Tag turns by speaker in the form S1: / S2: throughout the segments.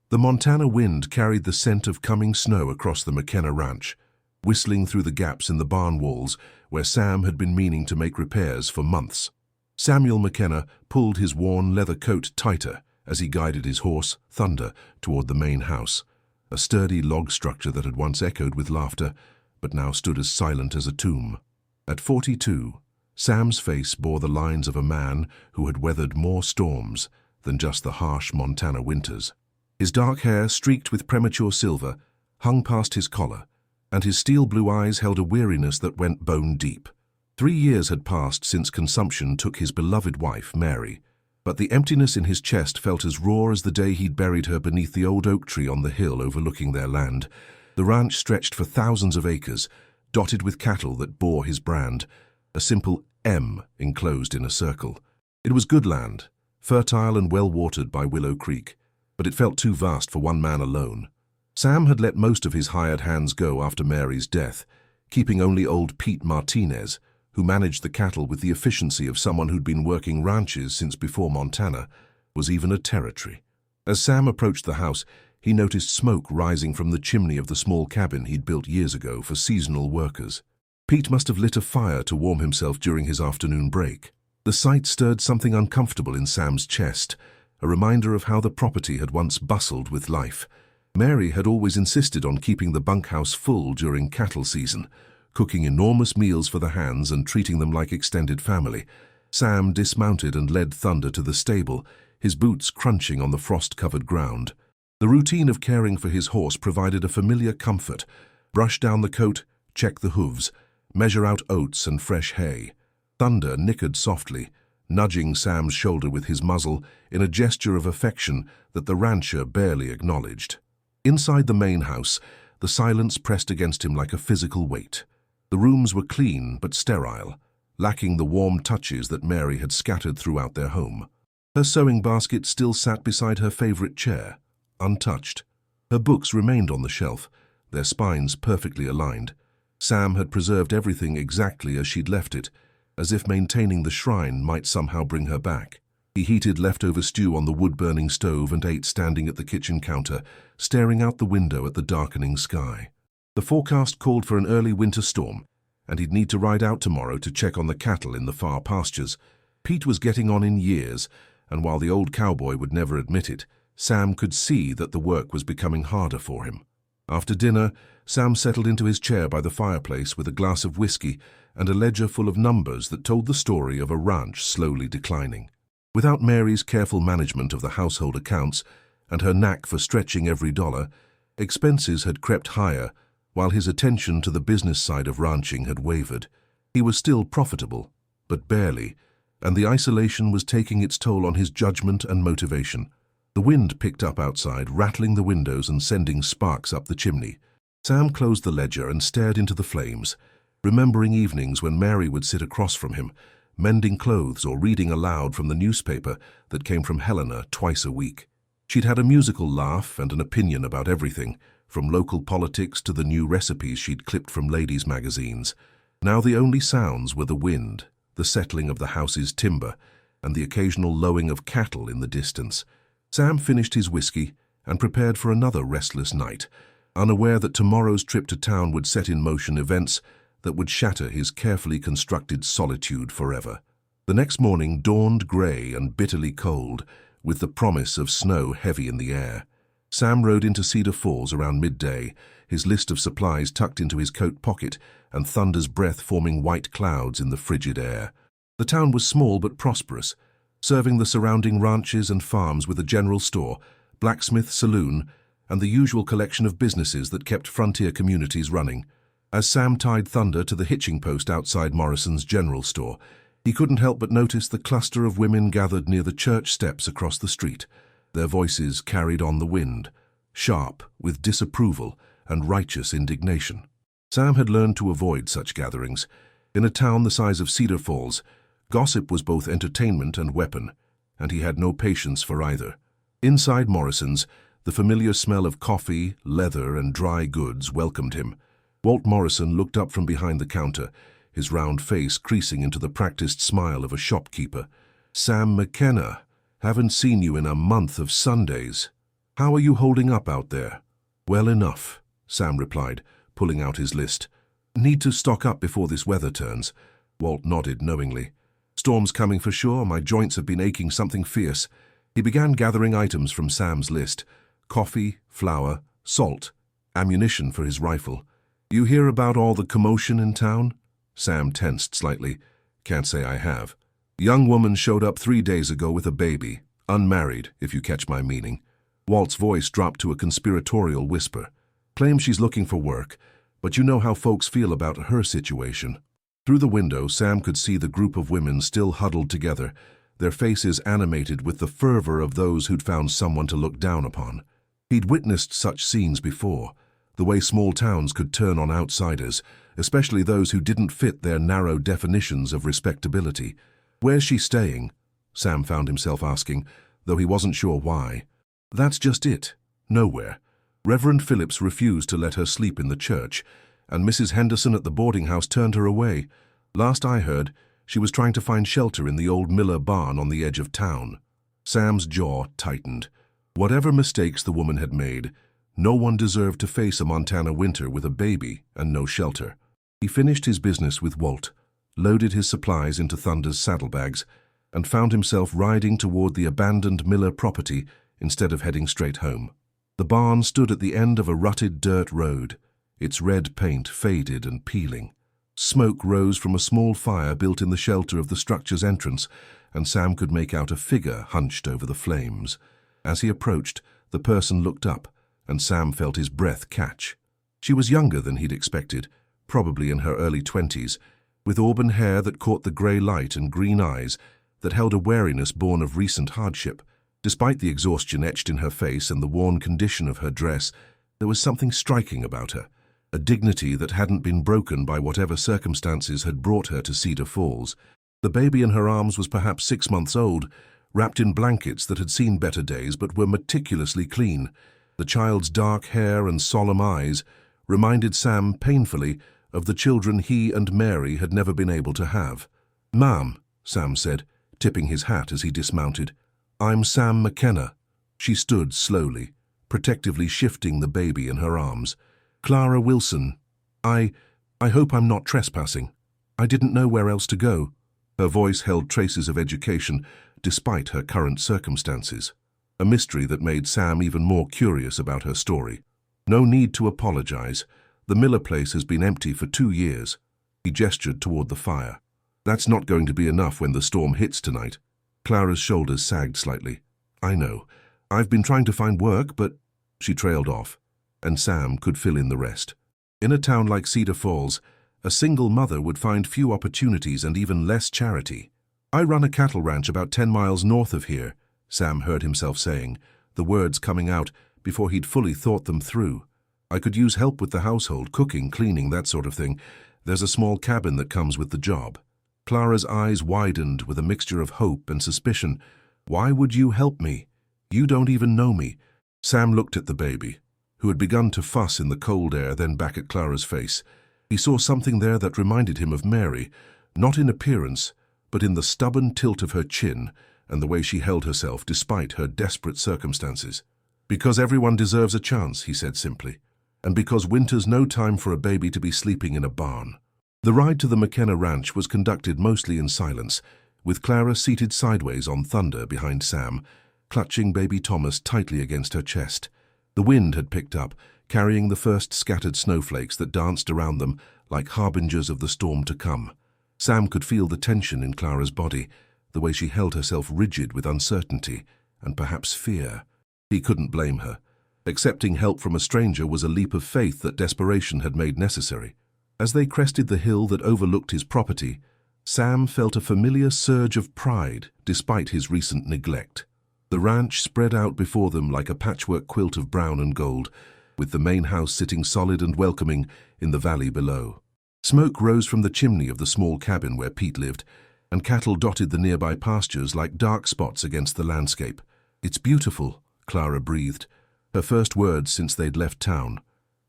S1: The Montana wind carried the scent of coming snow across the McKenna ranch, whistling through the gaps in the barn walls where Sam had been meaning to make repairs for months. Samuel McKenna pulled his worn leather coat tighter as he guided his horse, Thunder, toward the main house, a sturdy log structure that had once echoed with laughter, but now stood as silent as a tomb. At 42, Sam's face bore the lines of a man who had weathered more storms than just the harsh Montana winters. His dark hair, streaked with premature silver, hung past his collar, and his steel-blue eyes held a weariness that went bone-deep. 3 years had passed since consumption took his beloved wife, Mary, but the emptiness in his chest felt as raw as the day he'd buried her beneath the old oak tree on the hill overlooking their land. The ranch stretched for thousands of acres, dotted with cattle that bore his brand, a simple M enclosed in a circle. It was good land, fertile and well-watered by Willow Creek, but it felt too vast for one man alone. Sam had let most of his hired hands go after Mary's death, keeping only old Pete Martinez, who managed the cattle with the efficiency of someone who'd been working ranches since before Montana was even a territory. As Sam approached the house, he noticed smoke rising from the chimney of the small cabin he'd built years ago for seasonal workers. Pete must have lit a fire to warm himself during his afternoon break. The sight stirred something uncomfortable in Sam's chest, a reminder of how the property had once bustled with life. Mary had always insisted on keeping the bunkhouse full during cattle season, cooking enormous meals for the hands and treating them like extended family. Sam dismounted and led Thunder to the stable, his boots crunching on the frost-covered ground. The routine of caring for his horse provided a familiar comfort. Brush down the coat, check the hooves, measure out oats and fresh hay. Thunder nickered softly, nudging Sam's shoulder with his muzzle in a gesture of affection that the rancher barely acknowledged. Inside the main house, the silence pressed against him like a physical weight. The rooms were clean but sterile, lacking the warm touches that Mary had scattered throughout their home. Her sewing basket still sat beside her favorite chair, untouched. Her books remained on the shelf, their spines perfectly aligned. Sam had preserved everything exactly as she'd left it, as if maintaining the shrine might somehow bring her back. He heated leftover stew on the wood-burning stove and ate standing at the kitchen counter, staring out the window at the darkening sky. The forecast called for an early winter storm, and he'd need to ride out tomorrow to check on the cattle in the far pastures. Pete was getting on in years, and while the old cowboy would never admit it, Sam could see that the work was becoming harder for him. After dinner, Sam settled into his chair by the fireplace with a glass of whiskey and a ledger full of numbers that told the story of a ranch slowly declining. Without Mary's careful management of the household accounts and her knack for stretching every dollar, expenses had crept higher, while his attention to the business side of ranching had wavered. He was still profitable, but barely, and the isolation was taking its toll on his judgment and motivation. The wind picked up outside, rattling the windows and sending sparks up the chimney. Sam closed the ledger and stared into the flames, remembering evenings when Mary would sit across from him, mending clothes or reading aloud from the newspaper that came from Helena twice a week. She'd had a musical laugh and an opinion about everything, from local politics to the new recipes she'd clipped from ladies' magazines. Now the only sounds were the wind, the settling of the house's timber, and the occasional lowing of cattle in the distance. Sam finished his whiskey and prepared for another restless night, unaware that tomorrow's trip to town would set in motion events that would shatter his carefully constructed solitude forever. The next morning dawned grey and bitterly cold, with the promise of snow heavy in the air. Sam rode into Cedar Falls around midday, his list of supplies tucked into his coat pocket and Thunder's breath forming white clouds in the frigid air. The town was small but prosperous, serving the surrounding ranches and farms with a general store, blacksmith, saloon, and the usual collection of businesses that kept frontier communities running. As Sam tied Thunder to the hitching post outside Morrison's general store, he couldn't help but notice the cluster of women gathered near the church steps across the street. Their voices carried on the wind, sharp with disapproval and righteous indignation. Sam had learned to avoid such gatherings. In a town the size of Cedar Falls, gossip was both entertainment and weapon, and he had no patience for either. Inside Morrison's, the familiar smell of coffee, leather, and dry goods welcomed him. Walt Morrison looked up from behind the counter, his round face creasing into the practiced smile of a shopkeeper. "Sam McKenna, haven't seen you in a month of Sundays." "How are you holding up out there?" "Well enough," Sam replied, pulling out his list. "Need to stock up before this weather turns." Walt nodded knowingly. "Storm's coming for sure. My joints have been aching something fierce." He began gathering items from Sam's list: coffee, flour, salt, ammunition for his rifle. "You hear about all the commotion in town?" Sam tensed slightly. "Can't say I have." "Young woman showed up 3 days ago with a baby. Unmarried, if you catch my meaning." Walt's voice dropped to a conspiratorial whisper. "Claims she's looking for work, but you know how folks feel about her situation." Through the window, Sam could see the group of women still huddled together, their faces animated with the fervor of those who'd found someone to look down upon. He'd witnessed such scenes before, the way small towns could turn on outsiders, especially those who didn't fit their narrow definitions of respectability. "Where's she staying?" Sam found himself asking, though he wasn't sure why. "That's just it. Nowhere. Reverend Phillips refused to let her sleep in the church, and Mrs. Henderson at the boarding house turned her away. Last I heard, she was trying to find shelter in the old Miller barn on the edge of town." Sam's jaw tightened. Whatever mistakes the woman had made, no one deserved to face a Montana winter with a baby and no shelter. He finished his business with Walt, loaded his supplies into Thunder's saddlebags, and found himself riding toward the abandoned Miller property instead of heading straight home. The barn stood at the end of a rutted dirt road, its red paint faded and peeling. Smoke rose from a small fire built in the shelter of the structure's entrance, and Sam could make out a figure hunched over the flames. As he approached, the person looked up, and Sam felt his breath catch. She was younger than he'd expected, probably in her early 20s, with auburn hair that caught the grey light and green eyes that held a wariness born of recent hardship. Despite the exhaustion etched in her face and the worn condition of her dress, there was something striking about her, a dignity that hadn't been broken by whatever circumstances had brought her to Cedar Falls. The baby in her arms was perhaps 6 months old, wrapped in blankets that had seen better days but were meticulously clean. The child's dark hair and solemn eyes reminded Sam painfully of the children he and Mary had never been able to have. "Ma'am," Sam said, tipping his hat as he dismounted. "I'm Sam McKenna." She stood slowly, protectively shifting the baby in her arms. "Clara Wilson. I hope I'm not trespassing. I didn't know where else to go." Her voice held traces of education, despite her current circumstances, a mystery that made Sam even more curious about her story. "No need to apologize. The Miller place has been empty for 2 years. He gestured toward the fire. "That's not going to be enough when the storm hits tonight." Clara's shoulders sagged slightly. "I know. I've been trying to find work, but—" She trailed off, and Sam could fill in the rest. In a town like Cedar Falls, a single mother would find few opportunities and even less charity. "I run a cattle ranch about 10 miles north of here," Sam heard himself saying, the words coming out before he'd fully thought them through. "I could use help with the household, cooking, cleaning, that sort of thing. There's a small cabin that comes with the job." Clara's eyes widened with a mixture of hope and suspicion. "Why would you help me? You don't even know me." Sam looked at the baby, who had begun to fuss in the cold air, then back at Clara's face. He saw something there that reminded him of Mary, not in appearance, but in the stubborn tilt of her chin and the way she held herself despite her desperate circumstances. "Because everyone deserves a chance," he said simply, "and because winter's no time for a baby to be sleeping in a barn." The ride to the McKenna Ranch was conducted mostly in silence, with Clara seated sideways on Thunder behind Sam, clutching baby Thomas tightly against her chest. The wind had picked up, carrying the first scattered snowflakes that danced around them like harbingers of the storm to come. Sam could feel the tension in Clara's body, the way she held herself rigid with uncertainty and perhaps fear. He couldn't blame her. Accepting help from a stranger was a leap of faith that desperation had made necessary. As they crested the hill that overlooked his property, Sam felt a familiar surge of pride despite his recent neglect. The ranch spread out before them like a patchwork quilt of brown and gold, with the main house sitting solid and welcoming in the valley below. Smoke rose from the chimney of the small cabin where Pete lived, and cattle dotted the nearby pastures like dark spots against the landscape. "It's beautiful," Clara breathed, her first words since they'd left town.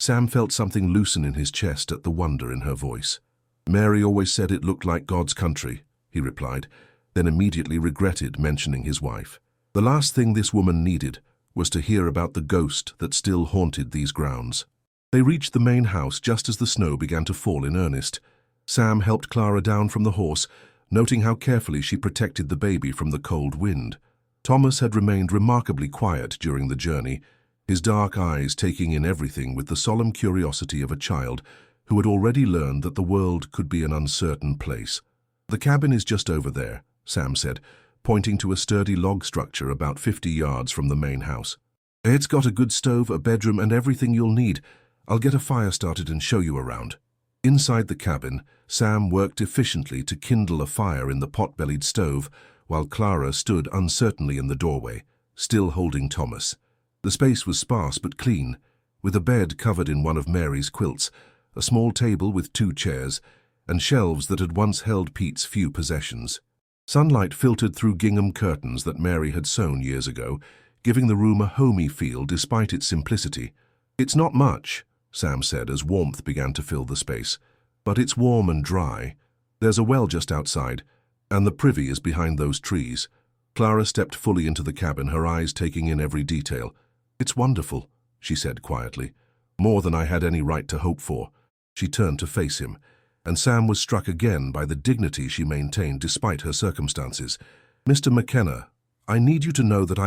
S1: Sam felt something loosen in his chest at the wonder in her voice. "Mary always said it looked like God's country," he replied, then immediately regretted mentioning his wife. The last thing this woman needed was to hear about the ghost that still haunted these grounds. They reached the main house just as the snow began to fall in earnest. Sam helped Clara down from the horse, noting how carefully she protected the baby from the cold wind. Thomas had remained remarkably quiet during the journey, his dark eyes taking in everything with the solemn curiosity of a child who had already learned that the world could be an uncertain place. "The cabin is just over there," Sam said, pointing to a sturdy log structure about 50 yards from the main house. "It's got a good stove, a bedroom, and everything you'll need. I'll get a fire started and show you around." Inside the cabin, Sam worked efficiently to kindle a fire in the pot-bellied stove, while Clara stood uncertainly in the doorway, still holding Thomas. The space was sparse but clean, with a bed covered in one of Mary's quilts, a small table with 2 chairs, and shelves that had once held Pete's few possessions. Sunlight filtered through gingham curtains that Mary had sewn years ago, giving the room a homey feel despite its simplicity. "It's not much," Sam said as warmth began to fill the space, "but it's warm and dry. There's a well just outside, and the privy is behind those trees." Clara stepped fully into the cabin, her eyes taking in every detail. "It's wonderful," she said quietly. "More than I had any right to hope for." She turned to face him, and Sam was struck again by the dignity she maintained despite her circumstances. "Mr. McKenna, I need you to know that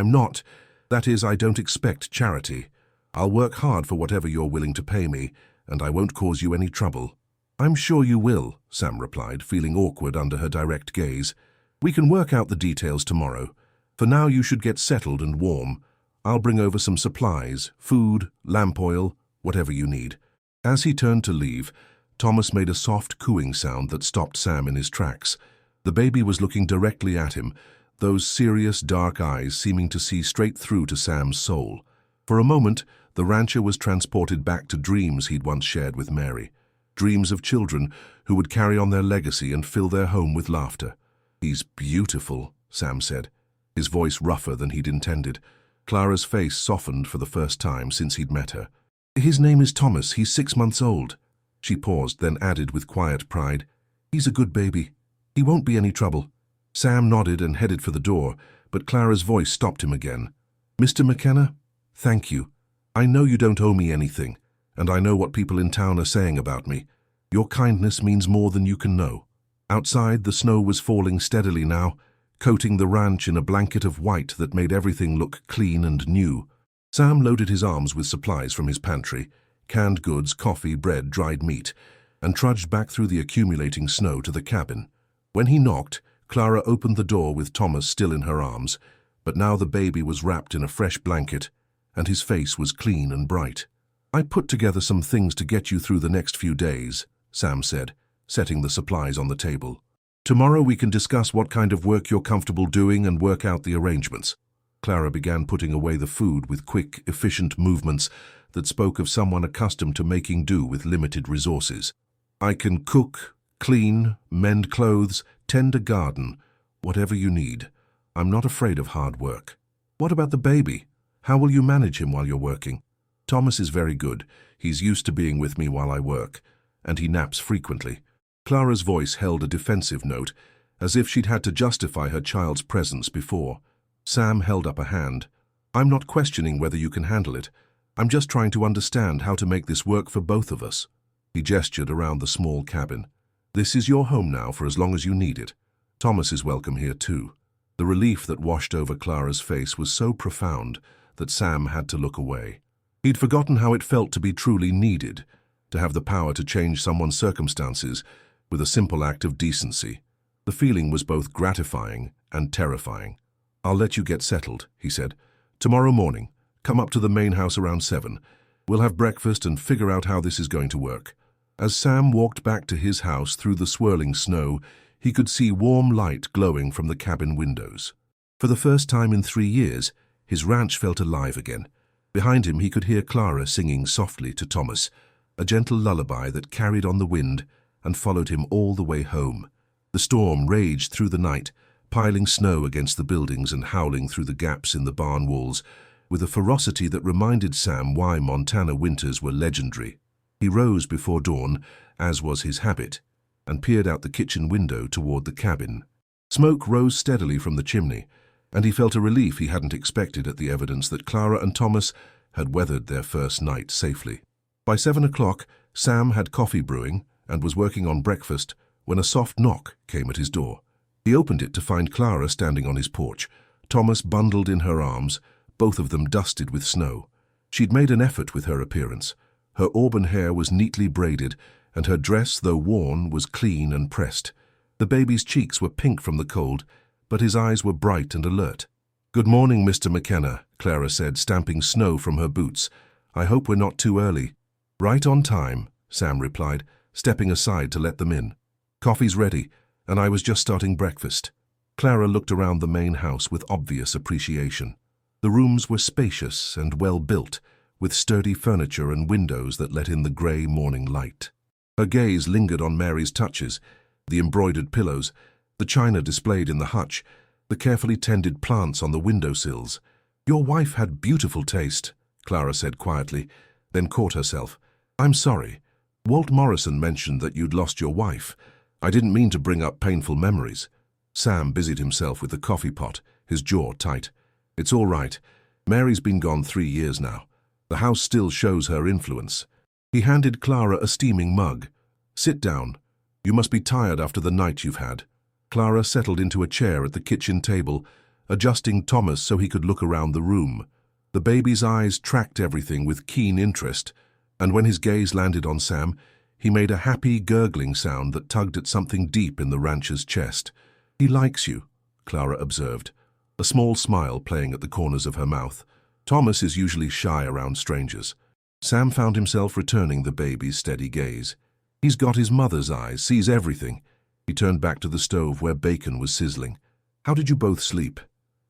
S1: that is, I don't expect charity. I'll work hard for whatever you're willing to pay me, and I won't cause you any trouble." "I'm sure you will," Sam replied, feeling awkward under her direct gaze. "We can work out the details tomorrow. For now you should get settled and warm. I'll bring over some supplies, food, lamp oil, whatever you need." As he turned to leave, Thomas made a soft cooing sound that stopped Sam in his tracks. The baby was looking directly at him, those serious dark eyes seeming to see straight through to Sam's soul. For a moment, the rancher was transported back to dreams he'd once shared with Mary. Dreams of children who would carry on their legacy and fill their home with laughter. "He's beautiful," Sam said, his voice rougher than he'd intended. Clara's face softened for the first time since he'd met her. "His name is Thomas. He's 6 months old." She paused, then added with quiet pride, "He's a good baby. He won't be any trouble." Sam nodded and headed for the door, but Clara's voice stopped him again. "Mr. McKenna, thank you. I know you don't owe me anything, and I know what people in town are saying about me. Your kindness means more than you can know." Outside, the snow was falling steadily now, coating the ranch in a blanket of white that made everything look clean and new. Sam loaded his arms with supplies from his pantry, canned goods, coffee, bread, dried meat, and trudged back through the accumulating snow to the cabin. When he knocked, Clara opened the door with Thomas still in her arms, but now the baby was wrapped in a fresh blanket, and his face was clean and bright. "I put together some things to get you through the next few days," Sam said, setting the supplies on the table. "Tomorrow we can discuss what kind of work you're comfortable doing and work out the arrangements." Clara began putting away the food with quick, efficient movements that spoke of someone accustomed to making do with limited resources. "I can cook, clean, mend clothes, tend a garden, whatever you need. I'm not afraid of hard work." "What about the baby? How will you manage him while you're working?" "Thomas is very good. He's used to being with me while I work, and he naps frequently." Clara's voice held a defensive note, as if she'd had to justify her child's presence before. Sam held up a hand. "I'm not questioning whether you can handle it. I'm just trying to understand how to make this work for both of us." He gestured around the small cabin. "This is your home now for as long as you need it. Thomas is welcome here too." The relief that washed over Clara's face was so profound that Sam had to look away. He'd forgotten how it felt to be truly needed, to have the power to change someone's circumstances with a simple act of decency. The feeling was both gratifying and terrifying. "I'll let you get settled," he said. "Tomorrow morning, come up to the main house around 7. We'll have breakfast and figure out how this is going to work." As Sam walked back to his house through the swirling snow, he could see warm light glowing from the cabin windows. For the first time in 3 years, his ranch felt alive again. Behind him he could hear Clara singing softly to Thomas, a gentle lullaby that carried on the wind and followed him all the way home. The storm raged through the night, piling snow against the buildings and howling through the gaps in the barn walls, with a ferocity that reminded Sam why Montana winters were legendary. He rose before dawn, as was his habit, and peered out the kitchen window toward the cabin. Smoke rose steadily from the chimney, and he felt a relief he hadn't expected at the evidence that Clara and Thomas had weathered their first night safely. By 7 o'clock, Sam had coffee brewing and was working on breakfast when a soft knock came at his door. He opened it to find Clara standing on his porch, Thomas bundled in her arms, both of them dusted with snow. She'd made an effort with her appearance. Her auburn hair was neatly braided, and her dress, though worn, was clean and pressed. The baby's cheeks were pink from the cold, but his eyes were bright and alert. "Good morning, Mr. McKenna," Clara said, stamping snow from her boots. "I hope we're not too early." "Right on time," Sam replied, stepping aside to let them in. "Coffee's ready, and I was just starting breakfast." Clara looked around the main house with obvious appreciation. The rooms were spacious and well built, with sturdy furniture and windows that let in the grey morning light. Her gaze lingered on Mary's touches, the embroidered pillows, the china displayed in the hutch, the carefully tended plants on the windowsills. "Your wife had beautiful taste," Clara said quietly, then caught herself. "I'm sorry. Walt Morrison mentioned that you'd lost your wife. I didn't mean to bring up painful memories." Sam busied himself with the coffee pot, his jaw tight. "It's all right. Mary's been gone 3 years now. The house still shows her influence." He handed Clara a steaming mug. "Sit down. You must be tired after the night you've had." Clara settled into a chair at the kitchen table, adjusting Thomas so he could look around the room. The baby's eyes tracked everything with keen interest, and when his gaze landed on Sam, he made a happy, gurgling sound that tugged at something deep in the rancher's chest. "He likes you," Clara observed, a small smile playing at the corners of her mouth. "Thomas is usually shy around strangers." Sam found himself returning the baby's steady gaze. "He's got his mother's eyes, sees everything." He turned back to the stove where bacon was sizzling. "How did you both sleep?"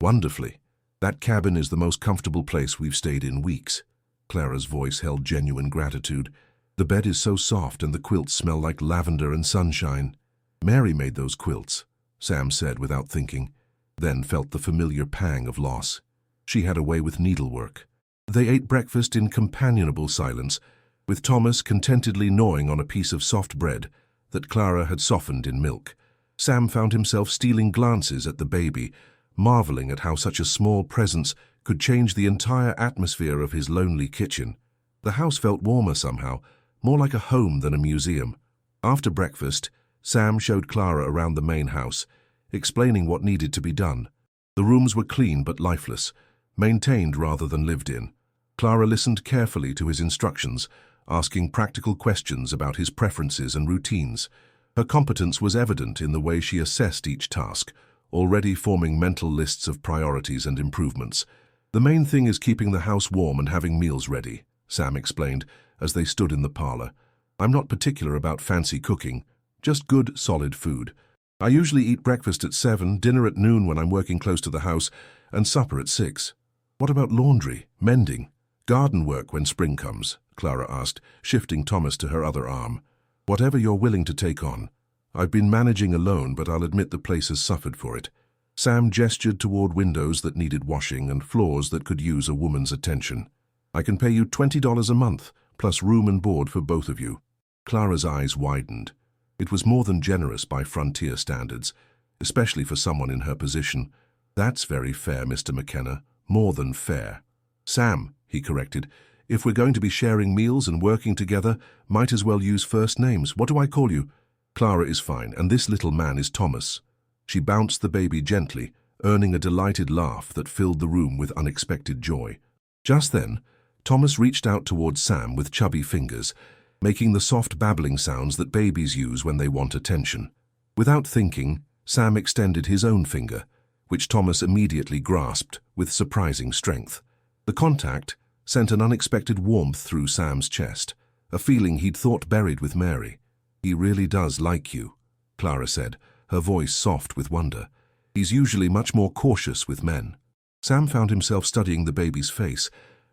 S1: "Wonderfully. That cabin is the most comfortable place we've stayed in weeks." Clara's voice held genuine gratitude. "The bed is so soft and the quilts smell like lavender and sunshine." "Mary made those quilts," Sam said without thinking, then felt the familiar pang of loss. She had a way with needlework. They ate breakfast in companionable silence, with Thomas contentedly gnawing on a piece of soft bread that Clara had softened in milk. Sam found himself stealing glances at the baby, marveling at how such a small presence could change the entire atmosphere of his lonely kitchen. The house felt warmer somehow, more like a home than a museum. After breakfast, Sam showed Clara around the main house, explaining what needed to be done. The rooms were clean but lifeless, maintained rather than lived in. Clara listened carefully to his instructions, asking practical questions about his preferences and routines. Her competence was evident in the way she assessed each task, already forming mental lists of priorities and improvements. "The main thing is keeping the house warm and having meals ready," Sam explained as they stood in the parlor. "I'm not particular about fancy cooking, just good, solid food. I usually eat breakfast at 7, dinner at noon when I'm working close to the house, and supper at 6. "What about laundry, mending, garden work when spring comes?" Clara asked, shifting Thomas to her other arm. "Whatever you're willing to take on. I've been managing alone, but I'll admit the place has suffered for it." Sam gestured toward windows that needed washing and floors that could use a woman's attention. "I can pay you $20 a month, plus room and board for both of you." Clara's eyes widened. It was more than generous by frontier standards, especially for someone in her position. "That's very fair, Mr. McKenna. More than fair." "Sam," he corrected, "if we're going to be sharing meals and working together, might as well use first names. What do I call you?" "Clara is fine, and this little man is Thomas." She bounced the baby gently, earning a delighted laugh that filled the room with unexpected joy. Just then, Thomas reached out towards Sam with chubby fingers, making the soft babbling sounds that babies use when they want attention. Without thinking, Sam extended his own finger, which Thomas immediately grasped with surprising strength. The contact sent an unexpected warmth through Sam's chest, a feeling he'd thought buried with Mary. "He really does like you," Clara said, her voice soft with wonder. "He's usually much more cautious with men." Sam found himself studying the baby's face,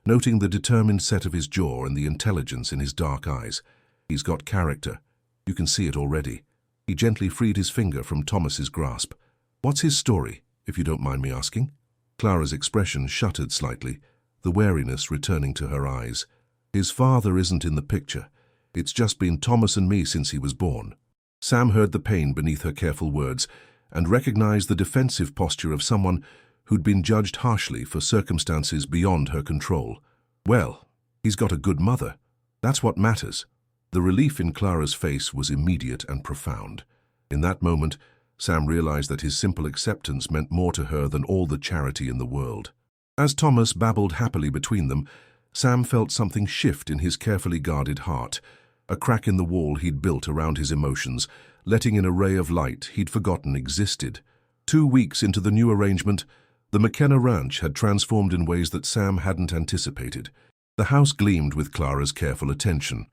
S1: noting the determined set of his jaw and the intelligence in his dark eyes. "He's got character. You can see it already." He gently freed his finger from Thomas's grasp. "What's his story, if you don't mind me asking?" Clara's expression shuttered slightly, the wariness returning to her eyes. "His father isn't in the picture. It's just been Thomas and me since he was born." Sam heard the pain beneath her careful words and recognized the defensive posture of someone who'd been judged harshly for circumstances beyond her control. Well, he's got a good mother. That's what matters. The relief in Clara's face was immediate and profound. In that moment, Sam realized that his simple acceptance meant more to her than all the charity in the world. As Thomas babbled happily between them, Sam felt something shift in his carefully guarded heart, a crack in the wall he'd built around his emotions, letting in a ray of light he'd forgotten existed. 2 weeks into the new arrangement, the McKenna Ranch had transformed in ways that Sam hadn't anticipated. The house gleamed with Clara's careful attention.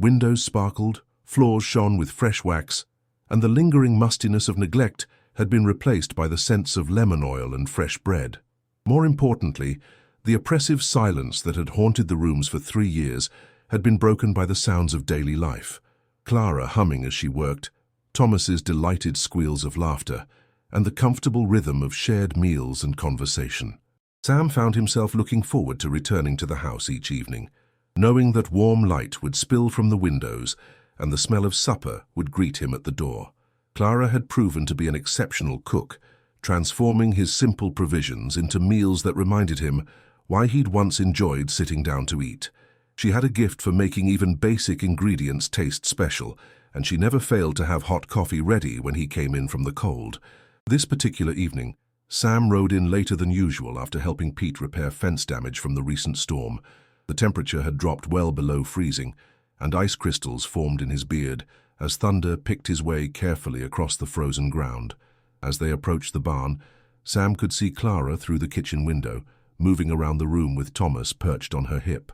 S1: Windows sparkled, floors shone with fresh wax, and the lingering mustiness of neglect had been replaced by the scents of lemon oil and fresh bread. More importantly, the oppressive silence that had haunted the rooms for 3 years had been broken by the sounds of daily life. Clara humming as she worked, Thomas's delighted squeals of laughter, and the comfortable rhythm of shared meals and conversation. Sam found himself looking forward to returning to the house each evening, knowing that warm light would spill from the windows and the smell of supper would greet him at the door. Clara had proven to be an exceptional cook, transforming his simple provisions into meals that reminded him why he'd once enjoyed sitting down to eat. She had a gift for making even basic ingredients taste special, and she never failed to have hot coffee ready when he came in from the cold. This particular evening, Sam rode in later than usual after helping Pete repair fence damage from the recent storm. The temperature had dropped well below freezing, and ice crystals formed in his beard as thunder picked his way carefully across the frozen ground. As they approached the barn, Sam could see Clara through the kitchen window, moving around the room with Thomas perched on her hip.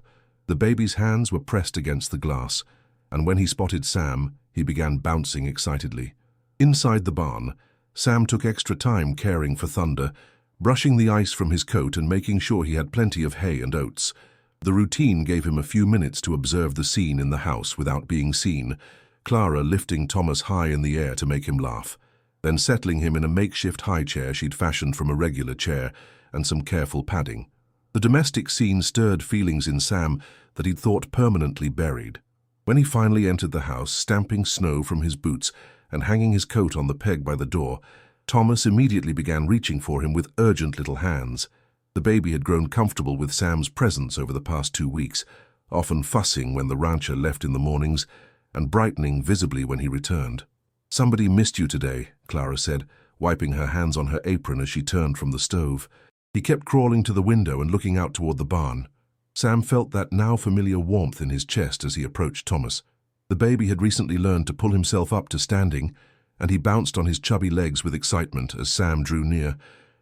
S1: The baby's hands were pressed against the glass, and when he spotted Sam, he began bouncing excitedly. Inside the barn, Sam took extra time caring for Thunder, brushing the ice from his coat and making sure he had plenty of hay and oats. The routine gave him a few minutes to observe the scene in the house without being seen, Clara lifting Thomas high in the air to make him laugh, then settling him in a makeshift high chair she'd fashioned from a regular chair and some careful padding. The domestic scene stirred feelings in Sam that he'd thought permanently buried. When he finally entered the house, stamping snow from his boots and hanging his coat on the peg by the door, Thomas immediately began reaching for him with urgent little hands. The baby had grown comfortable with Sam's presence over the past 2 weeks, often fussing when the rancher left in the mornings and brightening visibly when he returned. "Somebody missed you today," Clara said, wiping her hands on her apron as she turned from the stove. He kept crawling to the window and looking out toward the barn. Sam felt that now familiar warmth in his chest as he approached Thomas. The baby had recently learned to pull himself up to standing, and he bounced on his chubby legs with excitement as Sam drew near.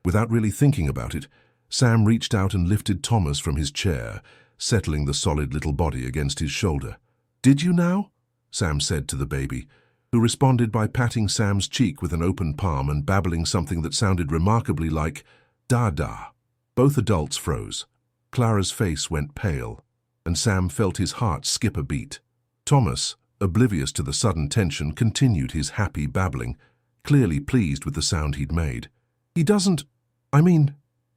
S1: Without really thinking about it, Sam reached out and lifted Thomas from his chair, settling the solid little body against his shoulder. "Did you now?" Sam said to the baby, who responded by patting Sam's cheek with an open palm and babbling something that sounded remarkably like "da-da." Both adults froze. Clara's face went pale, and Sam felt his heart skip a beat. Thomas, oblivious to the sudden tension, continued his happy babbling, clearly pleased with the sound he'd made.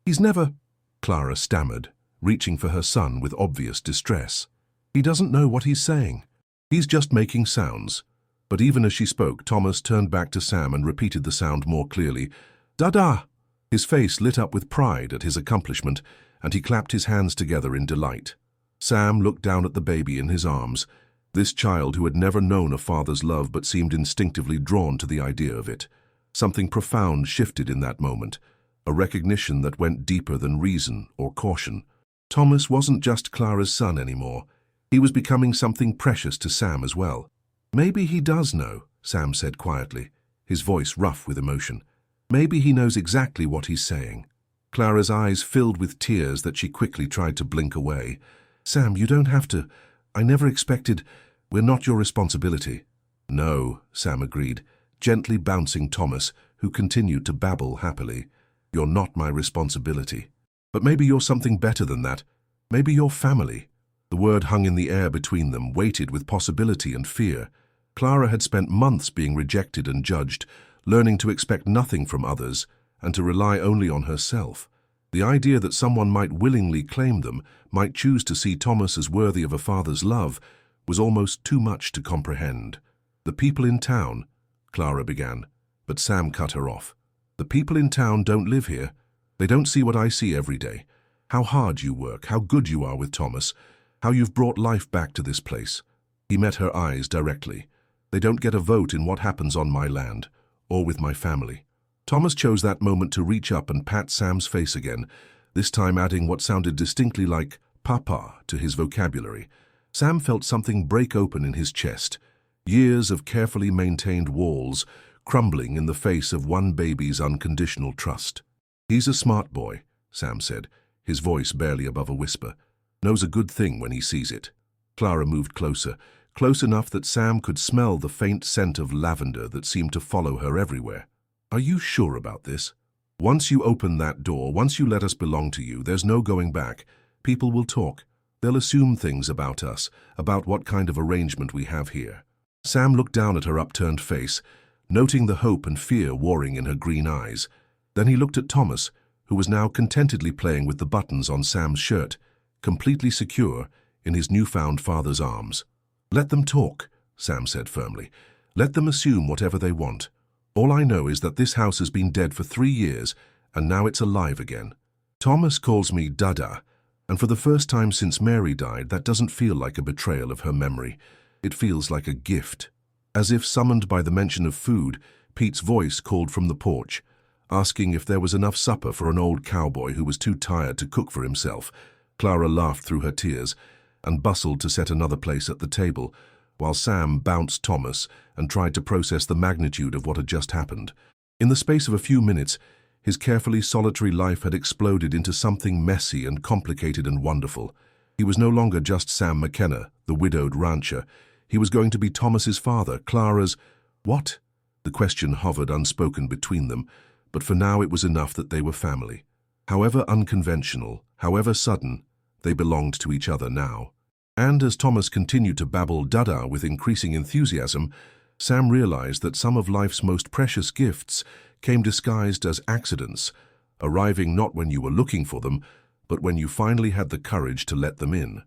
S1: He's never," Clara stammered, reaching for her son with obvious distress. "He doesn't know what he's saying. He's just making sounds." But even as she spoke, Thomas turned back to Sam and repeated the sound more clearly. "Da-da!" His face lit up with pride at his accomplishment, and he clapped his hands together in delight. Sam looked down at the baby in his arms, this child who had never known a father's love but seemed instinctively drawn to the idea of it. Something profound shifted in that moment, a recognition that went deeper than reason or caution. Thomas wasn't just Clara's son anymore. He was becoming something precious to Sam as well. "Maybe he does know," Sam said quietly, his voice rough with emotion. "Maybe he knows exactly what he's saying." Clara's eyes filled with tears that she quickly tried to blink away. "Sam, you don't have to. I never expected. We're not your responsibility." "No," Sam agreed, gently bouncing Thomas, who continued to babble happily. "You're not my responsibility. But maybe you're something better than that. Maybe you're family." The word hung in the air between them, weighted with possibility and fear. Clara had spent months being rejected and judged, learning to expect nothing from others and to rely only on herself. The idea that someone might willingly claim them, might choose to see Thomas as worthy of a father's love, was almost too much to comprehend. "The people in town," Clara began, but Sam cut her off. "The people in town don't live here. They don't see what I see every day. How hard you work, how good you are with Thomas, how you've brought life back to this place." He met her eyes directly. "They don't get a vote in what happens on my land, or with my family." Thomas chose that moment to reach up and pat Sam's face again, this time adding what sounded distinctly like "papa" to his vocabulary. Sam felt something break open in his chest. Years of carefully maintained walls crumbling in the face of one baby's unconditional trust. "He's a smart boy," Sam said, his voice barely above a whisper. "Knows a good thing when he sees it." Clara moved closer, close enough that Sam could smell the faint scent of lavender that seemed to follow her everywhere. "Are you sure about this? Once you open that door, once you let us belong to you, there's no going back. People will talk. They'll assume things about us, about what kind of arrangement we have here." Sam looked down at her upturned face, noting the hope and fear warring in her green eyes. Then he looked at Thomas, who was now contentedly playing with the buttons on Sam's shirt, completely secure in his newfound father's arms. "Let them talk," Sam said firmly. "Let them assume whatever they want. All I know is that this house has been dead for 3 years, and now it's alive again. Thomas calls me Dada, and for the first time since Mary died, that doesn't feel like a betrayal of her memory. It feels like a gift." As if summoned by the mention of food, Pete's voice called from the porch, asking if there was enough supper for an old cowboy who was too tired to cook for himself. Clara laughed through her tears and bustled to set another place at the table, while Sam bounced Thomas and tried to process the magnitude of what had just happened. In the space of a few minutes, his carefully solitary life had exploded into something messy and complicated and wonderful. He was no longer just Sam McKenna, the widowed rancher. He was going to be Thomas's father, Clara's— What? The question hovered unspoken between them, but for now it was enough that they were family. However unconventional, however sudden, they belonged to each other now. And as Thomas continued to babble Dada with increasing enthusiasm, Sam realized that some of life's most precious gifts came disguised as accidents, arriving not when you were looking for them, but when you finally had the courage to let them in.